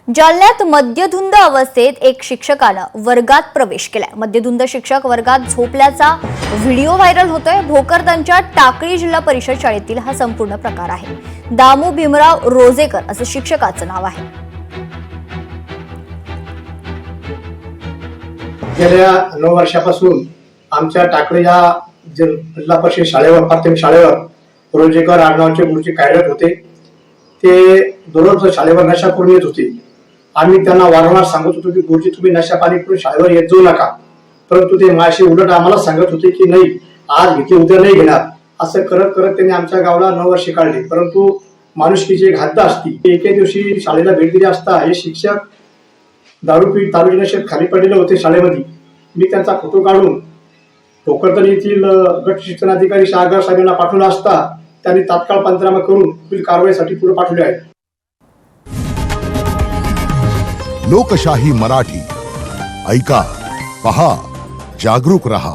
जालन्यात मद्यधुंद अवस्थेत एक शिक्षकानं वर्गात प्रवेश केलाय। मद्यधुंद शिक्षक वर्गात झोपल्याचा व्हिडिओ व्हायरल होतोय। भोकरदनच्या टाकळी जिल्हा परिषद शाळेतील हा संपूर्ण प्रकार आहे। दामू भीमराव रोजेकर असं शिक्षकाचं नाव आहे। गेल्या 9 वर्षापासून आमच्या टाकळी या जिल्हा परिषद शाळेवर प्राथमिक शाळेवर रोजेकर आडनावाचे गुरुजी कार्यरत होते। ते दररोज शाळेवर नशा करून येत होते। आम्ही त्यांना वारंवार सांगत होतो की गुरुजी तुम्ही नशा पाणी करून शाळेवर येत जाऊ नका, परंतु ते माझ्याशी उलट आम्हाला सांगत होते की नाही आज घेतले उद्या नाही घेणार। असं करत करत त्यांनी आमच्या गावाला 9 वर्षे काढले। परंतु माणुसकीची एक हद्द असते। एके दिवशी शाळेला भेट दिली असता हे शिक्षक दारू पी तालुक्यात नशेत खाली पडलेले होते शाळेमध्ये। मी त्यांचा फोटो काढून भोकरदन येथील गट शिक्षण अधिकारी शाहगाव साहेबांना पाठवला असता त्यांनी तात्काळ पंचनामा करून पुढील कारवाईसाठी पुढे पाठवले आहे। लोकशाही मराठी ऐका, पहा, जागरूक रहा।